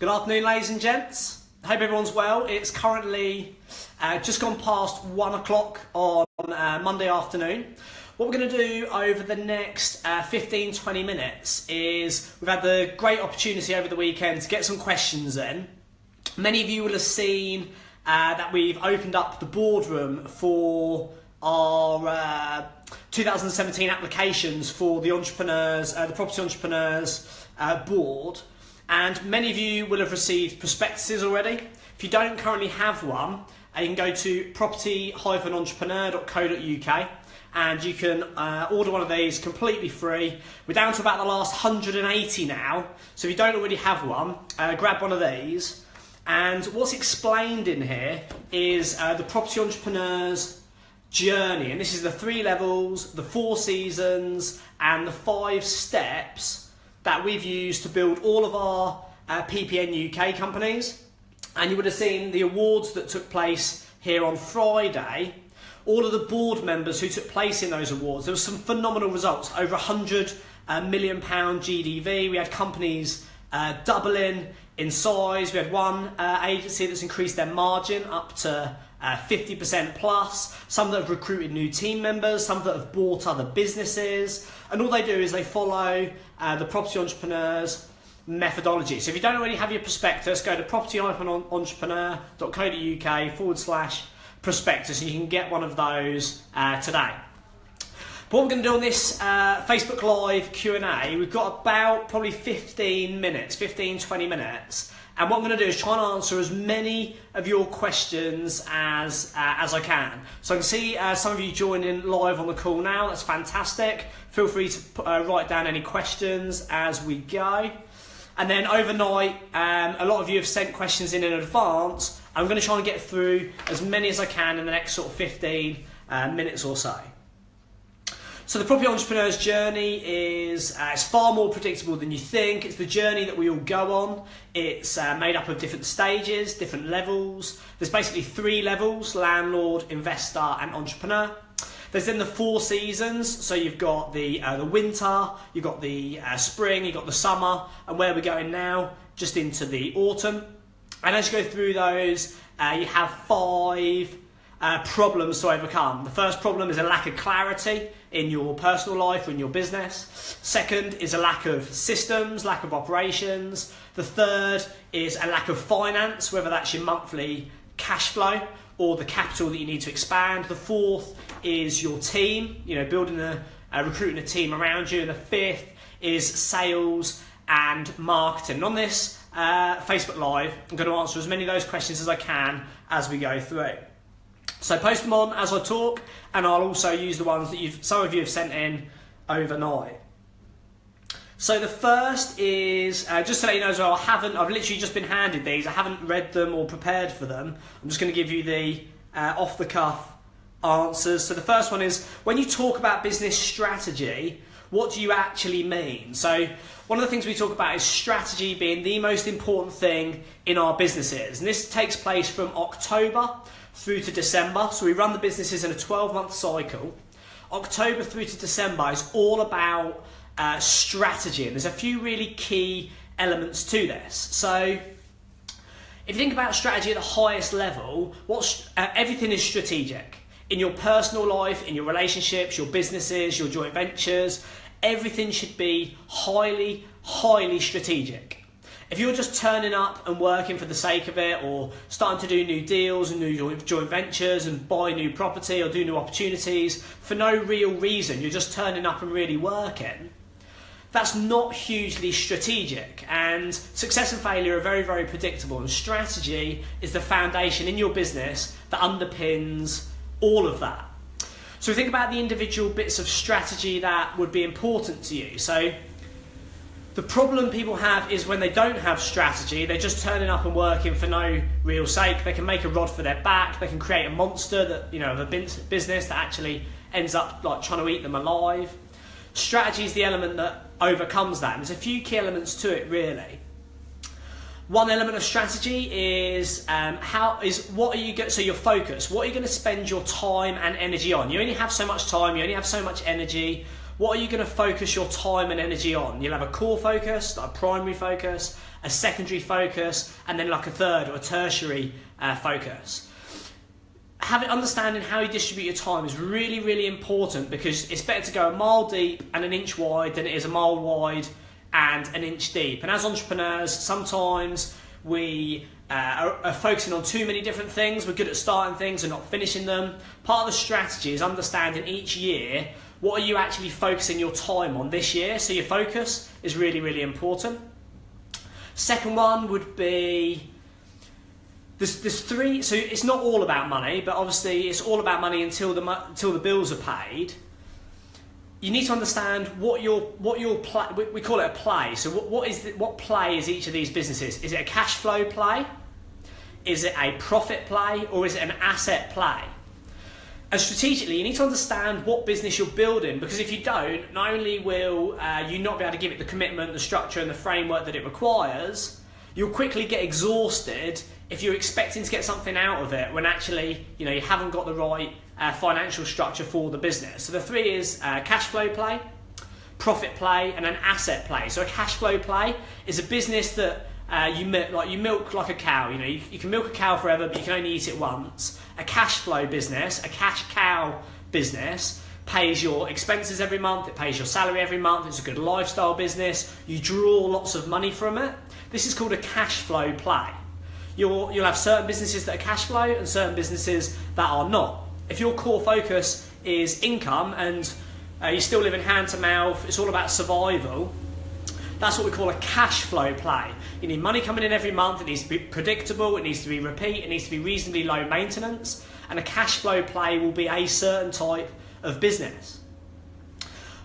Good afternoon, ladies and gents. Hope everyone's well. It's currently just gone past 1 o'clock on Monday afternoon. What we're going to do over the next 15-20 minutes is we've had the great opportunity over the weekend to get some questions in. Many of you will have seen that we've opened up the Boardroom for our 2017 applications for the entrepreneurs, the property entrepreneurs board. And many of you will have received prospectuses already. If you don't currently have one, you can go to property-entrepreneur.co.uk and you can order one of these completely free. We're down to about the last 180 now, so if you don't already have one, grab one of these. And what's explained in here is the property entrepreneur's journey, and this is the 3 levels, the 4 seasons, and the 5 steps that we've used to build all of our PPN UK companies. And you would have seen the awards that took place here on Friday. All of the board members who took place in those awards, there were some phenomenal results, over £100 million GDV. We had companies doubling in size. We had one agency that's increased their margin up to 50% plus, some that have recruited new team members, some that have bought other businesses, and all they do is they follow the property entrepreneurs methodology. So if you don't already have your prospectus, go to property-entrepreneur.co.uk/prospectus and you can get one of those today. But what we're going to do on this Facebook Live Q&A, we've got about probably 15-20 minutes. And what I'm going to do is try and answer as many of your questions as I can. So I can see some of you joining live on the call now. That's fantastic. Feel free to write down any questions as we go. And then overnight, a lot of you have sent questions in advance. I'm going to try and get through as many as I can in the next sort of 15 minutes or so. So the property entrepreneur's journey is it's far more predictable than you think. It's the journey that we all go on. It's made up of different stages, different levels. There's basically 3 levels: landlord, investor and entrepreneur. There's then the 4 seasons. So you've got the winter, you've got the spring, you've got the summer, and where we're going now, just into the autumn. And as you go through those, you have 5 problems to overcome. The first problem is a lack of clarity in your personal life or in your business. Second is a lack of systems, lack of operations. The third is a lack of finance, whether that's your monthly cash flow or the capital that you need to expand. The fourth is your team, building recruiting a team around you. And the fifth is sales and marketing. And on this Facebook Live, I'm going to answer as many of those questions as I can as we go through. So post them on as I talk, and I'll also use the ones that some of you have sent in overnight. So the first is, just to let you know as well, I've literally just been handed these. I haven't read them or prepared for them. I'm just going to give you the off-the-cuff answers. So the first one is, when you talk about business strategy, what do you actually mean? So one of the things we talk about is strategy being the most important thing in our businesses. And this takes place from October through to December. So we run the businesses in a 12-month cycle. October through to December is all about strategy, and there's a few really key elements to this. So if you think about strategy at the highest level, everything is strategic. In your personal life, in your relationships, your businesses, your joint ventures, everything should be highly, highly strategic. If you're just turning up and working for the sake of it, or starting to do new deals and new joint ventures and buy new property or do new opportunities for no real reason, you're just turning up and really working, that's not hugely strategic. And success and failure are very, very predictable, and strategy is the foundation in your business that underpins all of that. So think about the individual bits of strategy that would be important to you. So the problem people have is when they don't have strategy, they're just turning up and working for no real sake. They can make a rod for their back. They can create a monster that, of a business that actually ends up like trying to eat them alive. Strategy is the element that overcomes that. And there's a few key elements to it, really. One element of strategy is so your focus. What are you going to spend your time and energy on? You only have so much time. You only have so much energy. What are you going to focus your time and energy on? You'll have a core focus, like a primary focus, a secondary focus, and then like a third or a tertiary focus. Understanding how you distribute your time is really, really important, because it's better to go a mile deep and an inch wide than it is a mile wide and an inch deep. And as entrepreneurs, sometimes we are focusing on too many different things. We're good at starting things and not finishing them. Part of the strategy is understanding each year, what are you actually focusing your time on this year? So your focus is really, really important. Second one would be, there's three, so it's not all about money, but obviously it's all about money until the bills are paid. You need to understand what your we call it a play. So what play is each of these businesses? Is it a cash flow play? Is it a profit play? Or is it an asset play? And strategically, you need to understand what business you're building, because if you don't, not only will you not be able to give it the commitment, the structure and the framework that it requires, you'll quickly get exhausted if you're expecting to get something out of it when actually you haven't got the right financial structure for the business. So the three is cash flow play, profit play, and an asset play. So a cash flow play is a business that you milk like a cow. You can milk a cow forever, but you can only eat it once. A cash flow business, a cash cow business, pays your expenses every month, it pays your salary every month, it's a good lifestyle business, you draw lots of money from it. This is called a cash flow play. You'll have certain businesses that are cash flow and certain businesses that are not. If your core focus is income and you're still living hand to mouth, it's all about survival, that's what we call a cash flow play. You need money coming in every month, it needs to be predictable, it needs to be repeat, it needs to be reasonably low maintenance, and a cash flow play will be a certain type of business.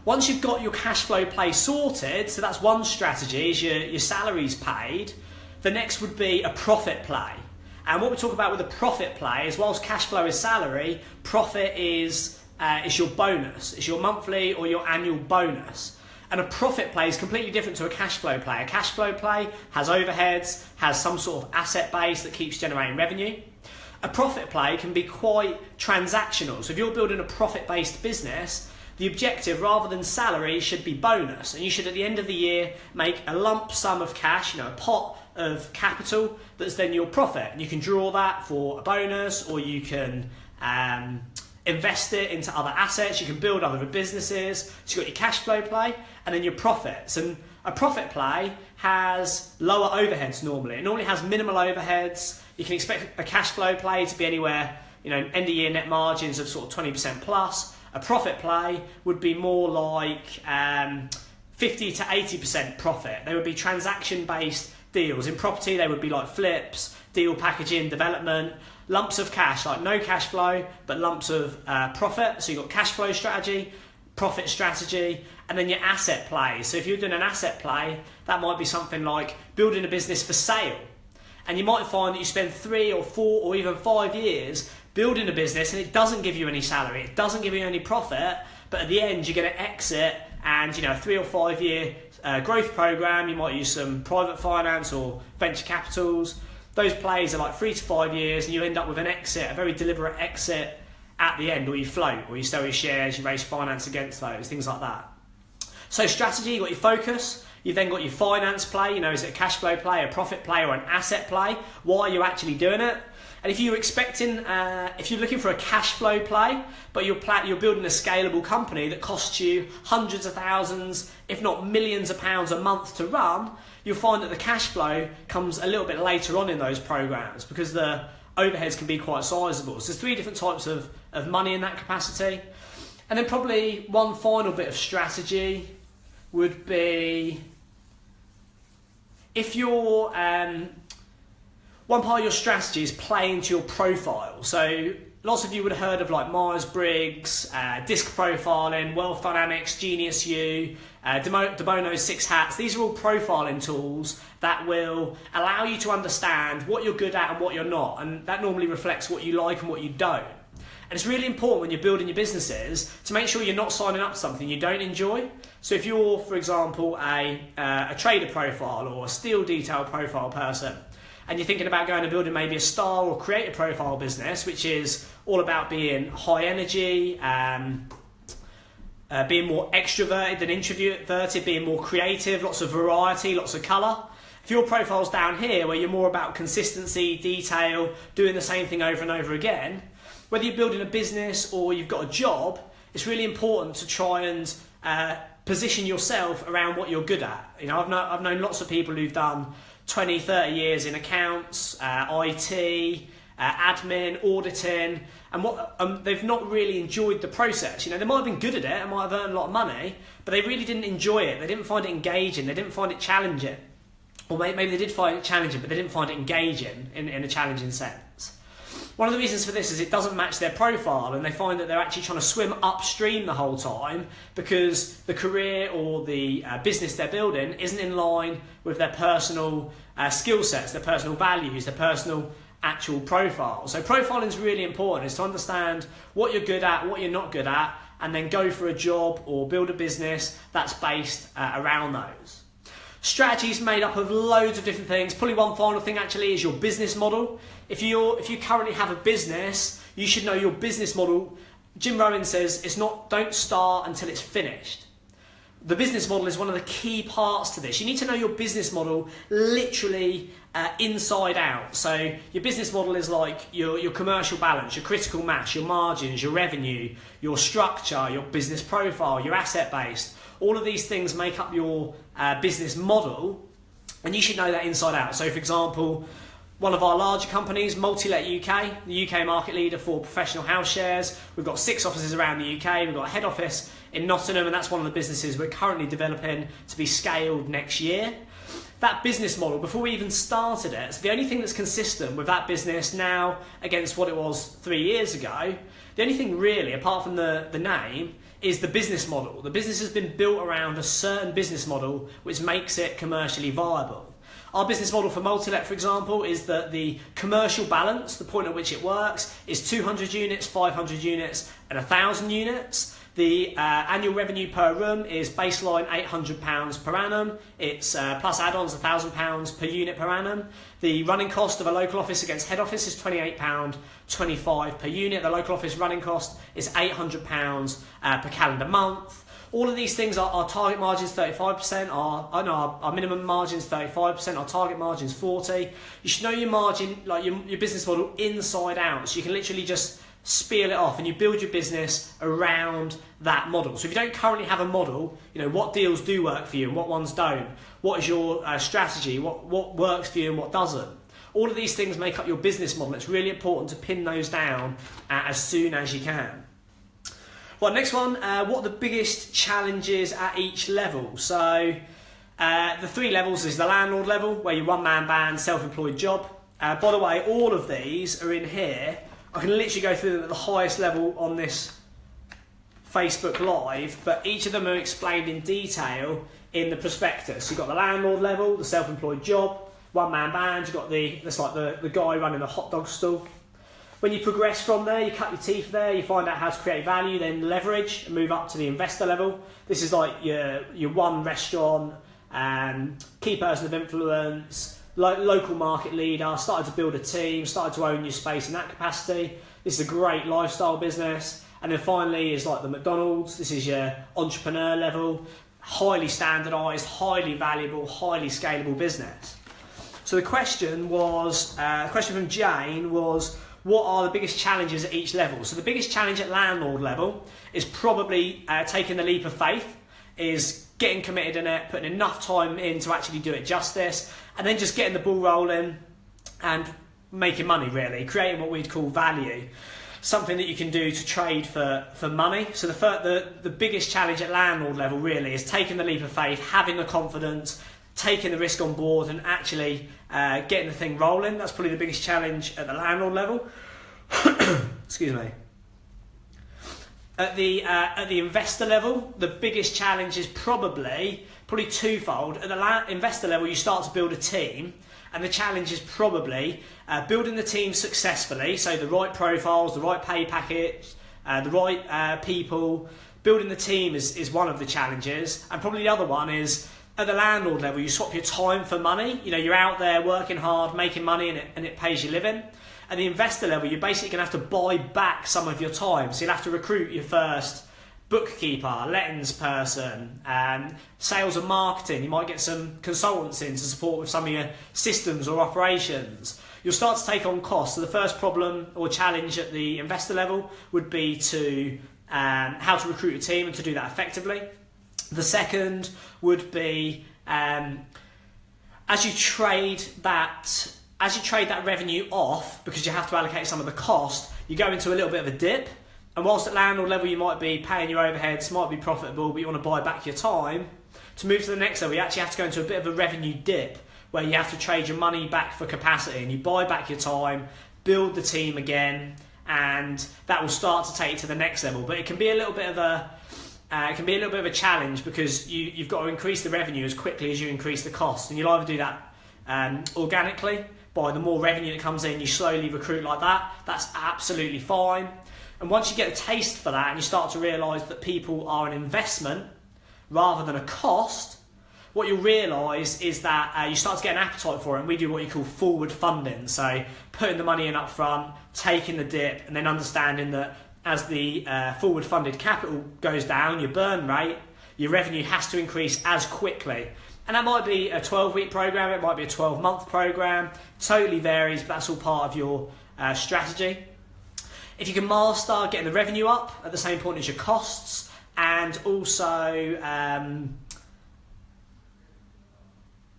Once you've got your cash flow play sorted, so that's one strategy, is your salary's paid, the next would be a profit play. And what we talk about with a profit play is, whilst cash flow is salary, profit is your bonus. It's your monthly or your annual bonus. And a profit play is completely different to a cash flow play. A cash flow play has overheads, has some sort of asset base that keeps generating revenue. A profit play can be quite transactional. So if you're building a profit-based business, the objective, rather than salary, should be bonus. And you should, at the end of the year, make a lump sum of cash, a pot of capital that's then your profit. And you can draw that for a bonus, or you can invest it into other assets. You can build other businesses. So you've got your cash flow play and then your profits. And a profit play has lower overheads normally. It normally has minimal overheads. You can expect a cash flow play to be anywhere, end of year net margins of sort of 20% plus. A profit play would be more like 50 to 80% profit. They would be transaction-based deals. In property, they would be like flips, deal packaging, development, lumps of cash, like no cash flow, but lumps of profit. So you've got cash flow strategy, profit strategy, and then your asset play. So if you're doing an asset play, that might be something like building a business for sale. And you might find that you spend 3 or 4 or even 5 years building a business and it doesn't give you any salary, it doesn't give you any profit, but at the end you're going to exit, and a 3 or 5 year growth program, you might use some private finance or venture capitals. Those plays are like 3 to 5 years, and you end up with an exit, a very deliberate exit at the end, or you float, or you sell your shares, you raise finance against those, things like that. So strategy, you've got your focus, you've then got your finance play, is it a cash flow play, a profit play, or an asset play? Why are you actually doing it? And if you're expecting, if you're looking for a cash flow play, but you're building a scalable company that costs you hundreds of thousands, if not millions of pounds a month to run, you'll find that the cash flow comes a little bit later on in those programs, because the overheads can be quite sizable. So there's 3 different types of money in that capacity. And then probably one final bit of strategy would be, if you're, one part of your strategy is playing to your profile. So lots of you would have heard of like Myers-Briggs, disc profiling, Wealth Dynamics, Genius U, DeBono's 6 hats. These are all profiling tools that will allow you to understand what you're good at and what you're not. And that normally reflects what you like and what you don't. And it's really important when you're building your businesses to make sure you're not signing up to something you don't enjoy. So if you're, for example, a trader profile or a steel detail profile person, and you're thinking about going and building maybe a star or creator profile business, which is all about being high energy, being more extroverted than introverted, being more creative, lots of variety, lots of colour. If your profile's down here where you're more about consistency, detail, doing the same thing over and over again, whether you're building a business or you've got a job, it's really important to try and position yourself around what you're good at. You know, I've known lots of people who've done 20, 30 years in accounts, IT, admin, auditing, and they've not really enjoyed the process. You know, they might have been good at it and might have earned a lot of money, but they really didn't enjoy it. They didn't find it engaging. They didn't find it challenging. Or maybe they did find it challenging, but they didn't find it engaging in a challenging sense. One of the reasons for this is it doesn't match their profile, and they find that they're actually trying to swim upstream the whole time because the career or the business they're building isn't in line with their personal skill sets, their personal values, their personal actual profile. So profiling is really important. It's to understand what you're good at, what you're not good at, and then go for a job or build a business that's based around those. Strategy is made up of loads of different things. Probably one final thing actually is your business model. If you currently have a business, you should know your business model. Jim Rohn says don't start until it's finished. The business model is one of the key parts to this. You need to know your business model literally inside out. So your business model is like your commercial balance, your critical mass, your margins, your revenue, your structure, your business profile, your asset base. All of these things make up your business model, and you should know that inside out. So for example, one of our larger companies, Multi-Let UK, the UK market leader for professional house shares. We've got 6 offices around the UK. We've got a head office in Nottingham, and that's one of the businesses we're currently developing to be scaled next year. That business model, before we even started it, so the only thing that's consistent with that business now against what it was 3 years ago, the only thing really, apart from the name, is the business model. The business has been built around a certain business model which makes it commercially viable. Our business model for Multi-Let, for example, is that the commercial balance, the point at which it works, is 200 units, 500 units and 1,000 units. The annual revenue per room is baseline £800 per annum. It's plus add-ons £1,000 per unit per annum. The running cost of a local office against head office is £28.25 per unit. The local office running cost is £800 per calendar month. All of these things, our target margin is 35%, our minimum margin is 35%, our target margin is 40%. You should know your margin, like your business model inside out, so you can literally just spiel it off and you build your business around that model. So if you don't currently have a model, you know, what deals do work for you and what ones don't? What is your strategy? What works for you and what doesn't? All of these things make up your business model. It's really important to pin those down as soon as you can. Well, next one, what are the biggest challenges at each level? So the 3 levels is the landlord level, where you're one-man band, self-employed job. By the way, all of these are in here. I can literally go through them at the highest level on this Facebook Live, but each of them are explained in detail in the prospectus. You've got the landlord level, the self-employed job, one-man band, you've got the guy running a hot dog stall. When you progress from there, you cut your teeth there, you find out how to create value, then leverage and move up to the investor level. This is like your one restaurant, key person of influence, local market leader, started to build a team, started to own your space in that capacity. This is a great lifestyle business. And then finally is like the McDonald's. This is your entrepreneur level, highly standardized, highly valuable, highly scalable business. So the question from Jane was, what are the biggest challenges at each level? So the biggest challenge at landlord level is probably taking the leap of faith, is getting committed in it, putting enough time in to actually do it justice, and then just getting the ball rolling and making money, really, creating what we'd call value, something that you can do to trade for money. So the biggest challenge at landlord level really is taking the leap of faith, having the confidence, taking the risk on board and actually getting the thing rolling. That's probably the biggest challenge at the landlord level. Excuse me. At the investor level, the biggest challenge is probably twofold. At the investor level, you start to build a team, and the challenge is probably building the team successfully, so the right profiles, the right pay package, the right people. Building the team is one of the challenges, and probably the other one is at the landlord level, you swap your time for money. You know, you're out there working hard, making money, and it pays you living. At the investor level, you're basically going to have to buy back some of your time. So you'll have to recruit your first bookkeeper, lettings person, sales and marketing. You might get some consultants in to support with some of your systems or operations. You'll start to take on costs. So the first problem or challenge at the investor level would be to how to recruit a team and to do that effectively. The second would be as you trade that revenue off, because you have to allocate some of the cost, you go into a little bit of a dip. And whilst at landlord level you might be paying your overheads, might be profitable, but you want to buy back your time, to move to the next level you actually have to go into a bit of a revenue dip where you have to trade your money back for capacity, and you buy back your time, build the team again, and that will start to take you to the next level. But it can be a little bit of a challenge, because you've got to increase the revenue as quickly as you increase the cost, and you'll either do that organically, by the more revenue that comes in you slowly recruit like that. That's absolutely fine. And once you get a taste for that and you start to realise that people are an investment rather than a cost, what you'll realise is that you start to get an appetite for it, and we do what you call forward funding. So putting the money in up front, taking the dip, and then understanding that as the forward funded capital goes down, your burn rate, your revenue has to increase as quickly. And that might be a 12-week program, it might be a 12-month program, totally varies, but that's all part of your strategy. If you can master getting the revenue up at the same point as your costs, and also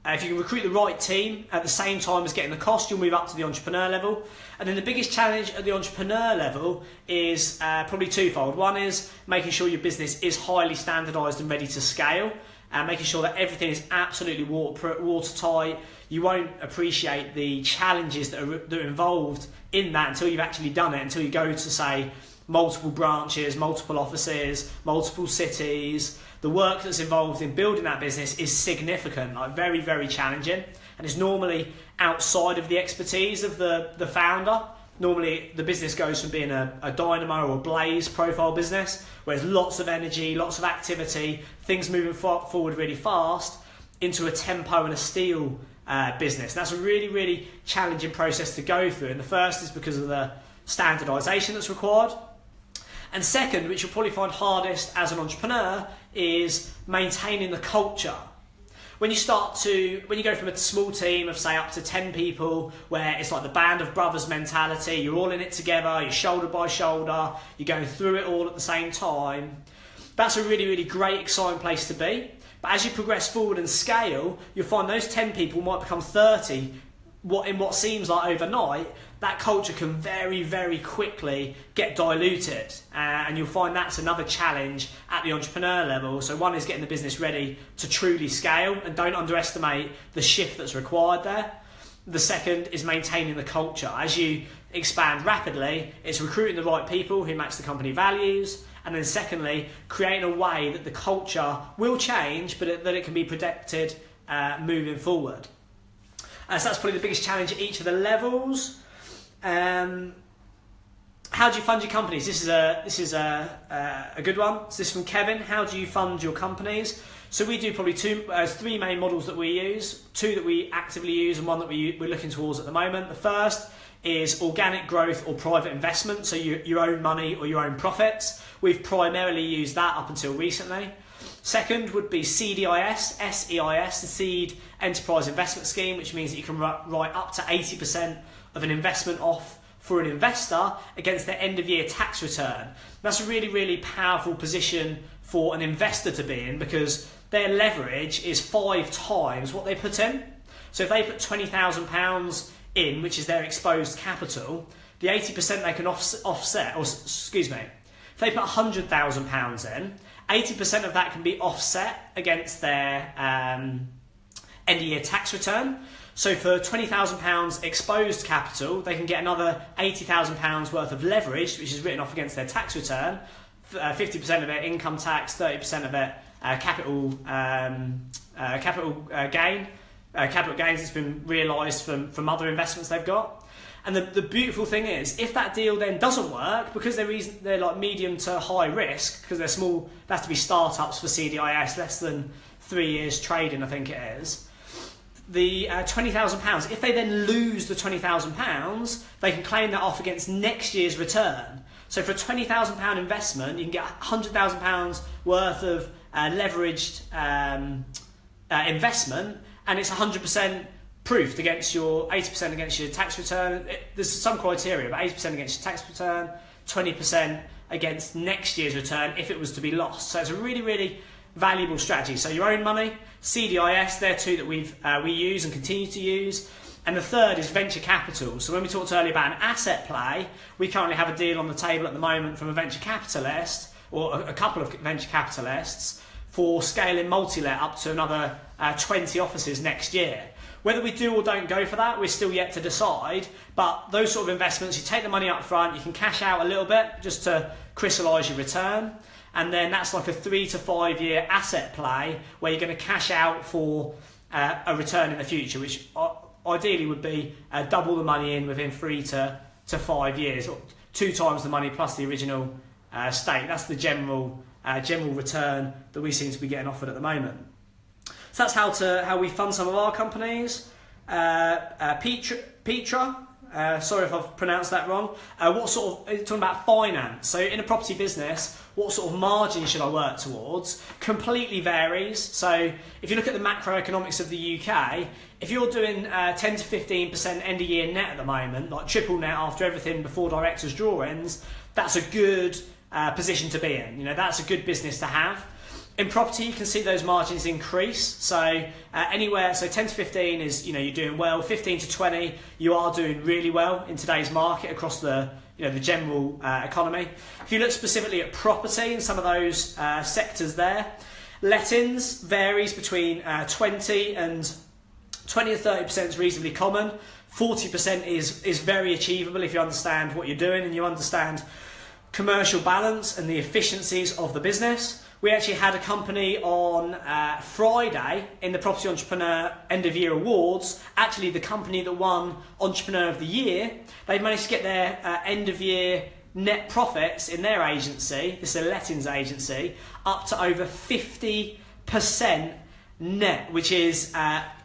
if you can recruit the right team at the same time as getting the cost, you'll move up to the entrepreneur level. And then the biggest challenge at the entrepreneur level is probably twofold. One is making sure your business is highly standardised and ready to scale, and making sure that everything is absolutely watertight. You won't appreciate the challenges that are involved in that until you've actually done it, until you go to, say, multiple branches, multiple offices, multiple cities. The work that's involved in building that business is significant, like very, very challenging, and it's normally outside of the expertise of the founder. Normally the business goes from being a dynamo or a blaze profile business, where there's lots of energy, lots of activity, things moving forward really fast, into a tempo and a steel business. And that's a really, really challenging process to go through. And the first is because of the standardisation that's required. And second, which you'll probably find hardest as an entrepreneur, is maintaining the culture. When you go from a small team of, say, up to 10 people, where it's like the band of brothers mentality, you're all in it together, you're shoulder by shoulder, you're going through it all at the same time, that's a really, really great, exciting place to be. But as you progress forward and scale, you'll find those 10 people might become 30 in what seems like overnight. That culture can very, very quickly get diluted, and you'll find that's another challenge at the entrepreneur level. So one is getting the business ready to truly scale, and don't underestimate the shift that's required there. The second is maintaining the culture. As you expand rapidly, it's recruiting the right people who match the company values, and then secondly, creating a way that the culture will change, but that it can be protected moving forward. So that's probably the biggest challenge at each of the levels. How do you fund your companies? This is a good one. So this is from Kevin. How do you fund your companies? So we do probably three main models that we use. Two that we actively use, and one that we're looking towards at the moment. The first is organic growth or private investment, so your own money or your own profits. We've primarily used that up until recently. Second would be CDIS, SEIS, the Seed Enterprise Investment Scheme, which means that you can write up to 80% of an investment off for an investor against their end of year tax return. That's a really, really powerful position for an investor to be in, because their leverage is 5 times what they put in. So if they put £20,000 in, which is their exposed capital, the 80% they can offset, or excuse me, if they put £100,000 in, 80% of that can be offset against their end of year tax return. So for £20,000 exposed capital, they can get another £80,000 worth of leverage, which is written off against their tax return. 50% of it income tax, 30% of it capital gains that's been realised from other investments they've got. And the beautiful thing is, if that deal then doesn't work, because they're like medium to high risk, because they're small, they have to be startups for CDIS, less than 3 years trading, I think it is. The £20,000, if they then lose the £20,000, they can claim that off against next year's return. So for a £20,000 investment, you can get £100,000 worth of leveraged investment, and it's 100% proofed against your 80% against your tax return. There's some criteria, but 80% against your tax return, 20% against next year's return if it was to be lost. So it's a really, really valuable strategy. So your own money, CDIS, they're two that we use and continue to use. And the third is venture capital. So when we talked earlier about an asset play, we currently have a deal on the table at the moment from a venture capitalist, or a couple of venture capitalists, for scaling multi-let up to another 20 offices next year. Whether we do or don't go for that, we're still yet to decide, but those sort of investments, you take the money up front, you can cash out a little bit just to crystallise your return, and then that's like a 3 to 5 year asset play where you're going to cash out for a return in the future, which ideally would be double the money in within 3 to 5 years, or 2 times the money plus the original stake. That's the general return that we seem to be getting offered at the moment. So that's how we fund some of our companies. Petra, sorry if I've pronounced that wrong. What sort of, talking about finance. So in a property business, what sort of margin should I work towards? Completely varies. So if you look at the macroeconomics of the UK, if you're doing 10 to 15% end of year net at the moment, like triple net after everything before directors' drawings, that's a good position to be in. You know, that's a good business to have. In property, you can see those margins increase. So anywhere, so 10 to 15 is, you're doing well. 15 to 20, you are doing really well in today's market across the general economy. If you look specifically at property and some of those sectors there, lettings varies between 20 to 30% is reasonably common. 40% is very achievable if you understand what you're doing and you understand commercial balance and the efficiencies of the business. We actually had a company on Friday in the Property Entrepreneur End of Year Awards, actually the company that won Entrepreneur of the Year. They've managed to get their end of year net profits in their agency, this is a lettings agency, up to over 50% net, which is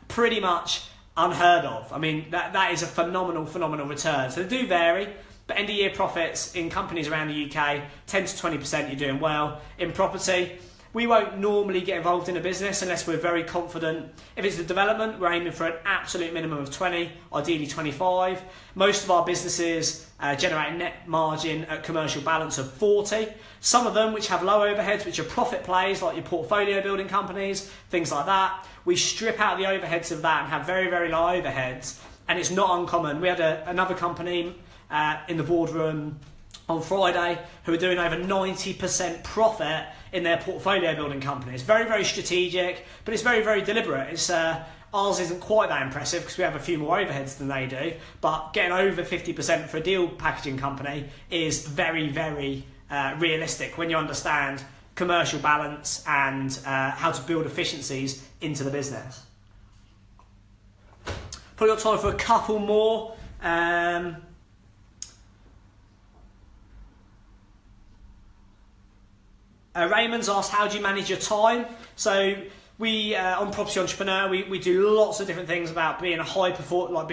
pretty much unheard of. I mean, that is a phenomenal return. So they do vary. But end of year profits in companies around the UK, 10 to 20%, you're doing well. In property, we won't normally get involved in a business unless we're very confident. If it's a development, we're aiming for an absolute minimum of 20, ideally 25. Most of our businesses generate a net margin at commercial balance of 40. Some of them which have low overheads, which are profit plays, like your portfolio building companies, things like that. We strip out the overheads of that and have very, very low overheads. And it's not uncommon. We had another company in the boardroom on Friday who are doing over 90% profit in their portfolio building company. It's very, very strategic, but it's very, very deliberate. It's ours isn't quite that impressive because we have a few more overheads than they do, but getting over 50% for a deal packaging company is very, very realistic when you understand commercial balance and how to build efficiencies into the business. Probably got time for a couple more. Raymond's asked, how do you manage your time? So we on Property Entrepreneur, we do lots of different things about being a high performer.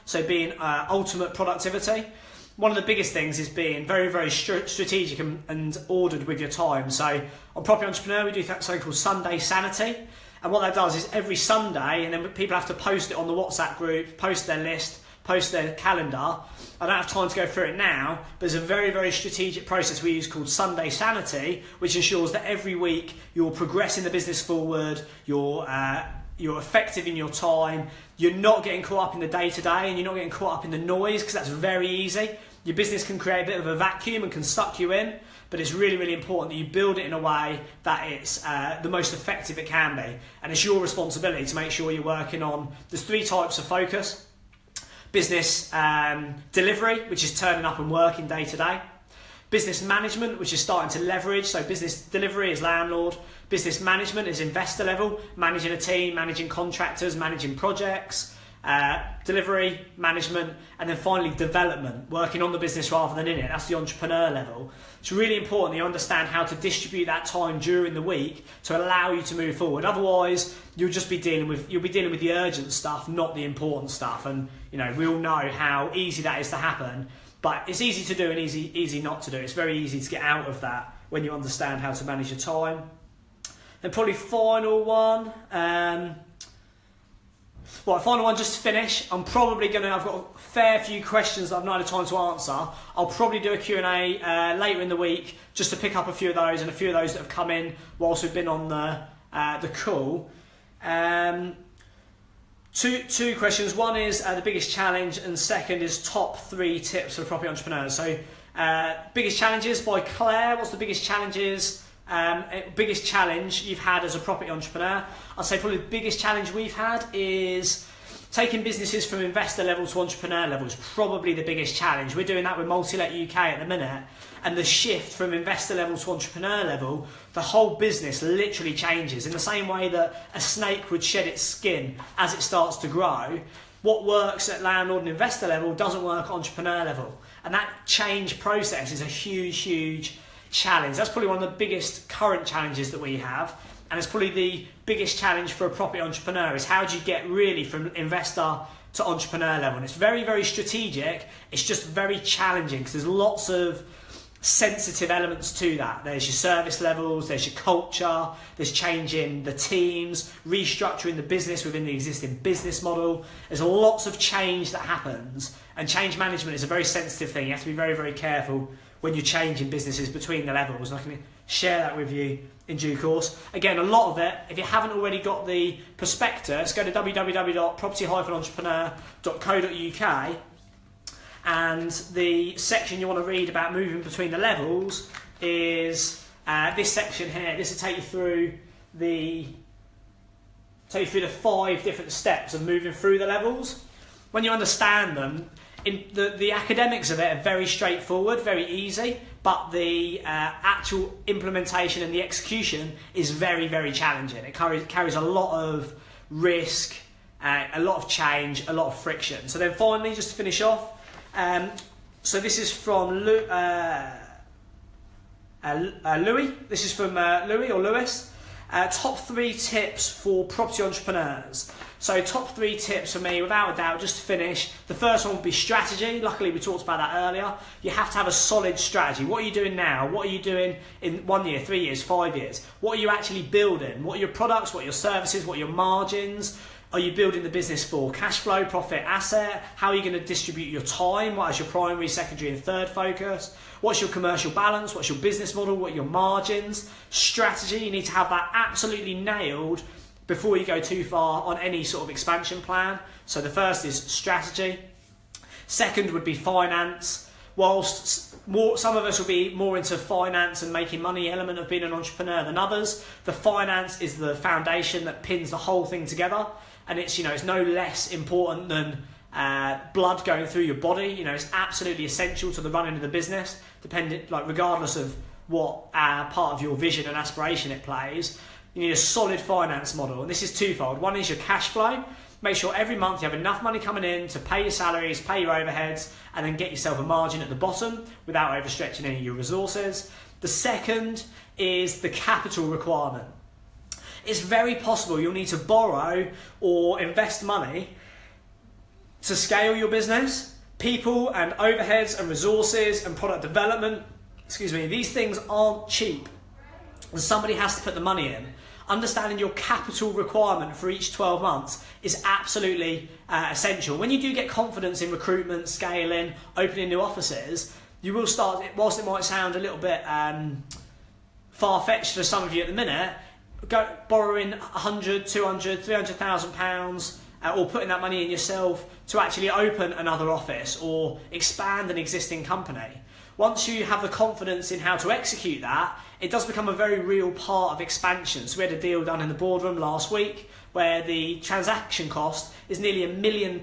So being ultimate productivity. One of the biggest things is being very, very strategic and ordered with your time. So on Property Entrepreneur, we do something called Sunday Sanity. And what that does is every Sunday, and then people have to post it on the WhatsApp group, post their list, post their calendar. I don't have time to go through it now, but there's a very, very strategic process we use called Sunday Sanity, which ensures that every week you're progressing the business forward, you're effective in your time, you're not getting caught up in the day-to-day, and you're not getting caught up in the noise, because that's very easy. Your business can create a bit of a vacuum and can suck you in, but it's really, really important that you build it in a way that it's the most effective it can be. And it's your responsibility to make sure you're working on, there's 3 types of focus. Business delivery, which is turning up and working day to day. Business management, which is starting to leverage. So business delivery is landlord. Business management is investor level, managing a team, managing contractors, managing projects. Delivery, management, and then finally development, working on the business rather than in it. That's the entrepreneur level. It's really important you understand how to distribute that time during the week to allow you to move forward. Otherwise, you'll be dealing with the urgent stuff, not the important stuff. And we all know how easy that is to happen But it's easy to do and easy not to do. It's very easy to get out of that when you understand how to manage your time. Then probably final one. Final one just to finish. I've got a fair few questions that I've not had time to answer. I'll probably do a Q&A later in the week just to pick up a few of those and a few of those that have come in whilst we've been on the call. Two questions. One is the biggest challenge, and second is top 3 tips for property entrepreneurs. So, biggest challenges by Claire. What's the biggest challenge you've had as a property entrepreneur? I'd say probably the biggest challenge we've had is taking businesses from investor level to entrepreneur level is probably the biggest challenge. We're doing that with Multi-Let UK at the minute, and the shift from investor level to entrepreneur level, the whole business literally changes. In the same way that a snake would shed its skin as it starts to grow, what works at landlord and investor level doesn't work at entrepreneur level. And that change process is a huge challenge. That's probably one of the biggest current challenges that we have, and it's probably the biggest challenge for a property entrepreneur is how do you get really from investor to entrepreneur level. And it's very strategic, it's just very challenging because there's lots of sensitive elements to that. There's your service levels, there's your culture, there's changing the teams, restructuring the business within the existing business model. There's lots of change that happens, and change management is a very sensitive thing. You have to be very careful when you're changing businesses between the levels, and I can share that with you in due course. Again, a lot of it, if you haven't already got the prospectus, go to www.property-entrepreneur.co.uk, and the section you want to read about moving between the levels is this section here. This will take you through the 5 different steps of moving through the levels. When you understand them, the academics of it are very straightforward, very easy, but the actual implementation and the execution is very challenging. It carries a lot of risk, a lot of change, a lot of friction. So then finally, just to finish off, so this is from Louis. This is from Louis or Lewis. Top 3 tips for property entrepreneurs. So top 3 tips for me, without a doubt, just to finish. The first one would be strategy. Luckily, we talked about that earlier. You have to have a solid strategy. What are you doing now? What are you doing in 1 year, 3 years, 5 years? What are you actually building? What are your products? What are your services? What are your margins? Are you building the business for cash flow, profit, asset? How are you going to distribute your time? What is your primary, secondary and third focus? What's your commercial balance? What's your business model? What are your margins? Strategy, you need to have that absolutely nailed before you go too far on any sort of expansion plan. So the first is strategy. Second would be finance. Whilst some of us will be more into finance and making money element of being an entrepreneur than others, the finance is the foundation that pins the whole thing together. And it's no less important than blood going through your body. It's absolutely essential to the running of the business, regardless of what part of your vision and aspiration it plays. You need a solid finance model, and this is twofold. One is your cash flow. Make sure every month you have enough money coming in to pay your salaries, pay your overheads, and then get yourself a margin at the bottom without overstretching any of your resources. The second is the capital requirement. It's very possible you'll need to borrow or invest money to scale your business. People and overheads and resources and product development, these things aren't cheap, and somebody has to put the money in. Understanding your capital requirement for each 12 months is absolutely essential. When you do get confidence in recruitment, scaling, opening new offices, you will start, whilst it might sound a little bit far-fetched for some of you at the minute, borrowing 100, 200, 300,000 pounds or putting that money in yourself to actually open another office or expand an existing company. Once you have the confidence in how to execute that, it does become a very real part of expansion. So we had a deal done in the Boardroom last week where the transaction cost is nearly £1 million.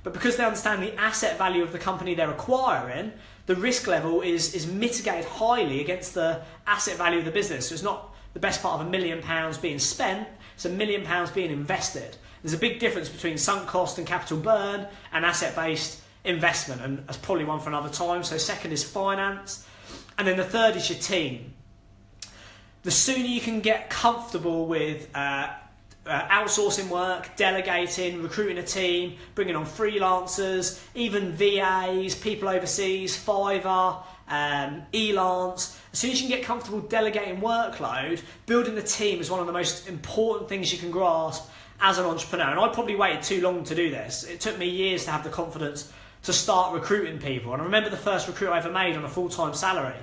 But because they understand the asset value of the company they're acquiring, the risk level is mitigated highly against the asset value of the business. So it's not the best part of £1 million being spent, it's £1 million being invested. There's a big difference between sunk cost and capital burn and asset-based investment, and that's probably one for another time. So second is finance, and then the third is your team. The sooner you can get comfortable with outsourcing work, delegating, recruiting a team, bringing on freelancers, even VAs, people overseas, Fiverr, Elance. As soon as you can get comfortable delegating workload, building the team is one of the most important things you can grasp as an entrepreneur. And I probably waited too long to do this. It took me years to have the confidence to start recruiting people. And I remember the first recruit I ever made on a full-time salary.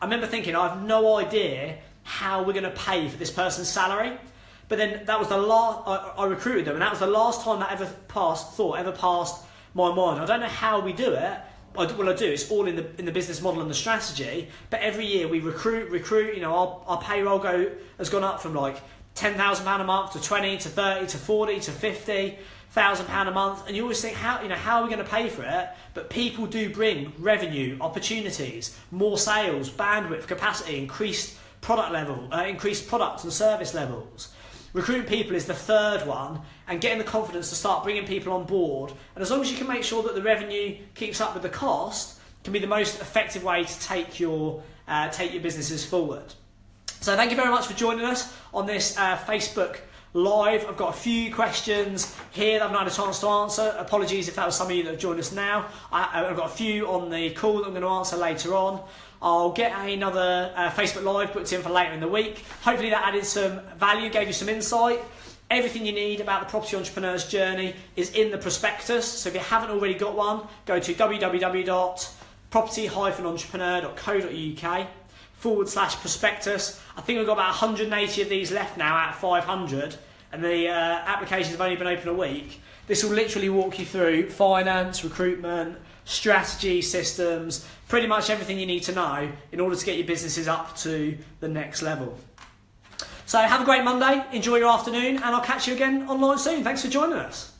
I remember thinking, I have no idea how we're going to pay for this person's salary. But then that was the last, I recruited them, and that was the last time that ever passed my mind. I don't know how we do it. Well, I do. It's all in the business model and the strategy. But every year we recruit. You know, our payroll has gone up from like £10,000 a month to 20 to 30 to 40 to 50,000 £50,000 a month. And you always think, how are we going to pay for it? But people do bring revenue, opportunities, more sales, bandwidth, capacity, increased product and service levels. Recruiting people is the third one, and getting the confidence to start bringing people on board. And as long as you can make sure that the revenue keeps up with the cost, can be the most effective way to take your businesses forward. So thank you very much for joining us on this Facebook Live. I've got a few questions here that I've not had a chance to answer. Apologies if that was some of you that have joined us now. I've got a few on the call that I'm going to answer later on. I'll get another Facebook Live booked in for later in the week. Hopefully that added some value, gave you some insight. Everything you need about the property entrepreneur's journey is in the prospectus. So if you haven't already got one, go to www.property-entrepreneur.co.uk/prospectus. I think we've got about 180 of these left now out of 500, and the applications have only been open a week. This will literally walk you through finance, recruitment, strategy, systems, pretty much everything you need to know in order to get your businesses up to the next level. So have a great Monday, enjoy your afternoon, and I'll catch you again online soon. Thanks for joining us.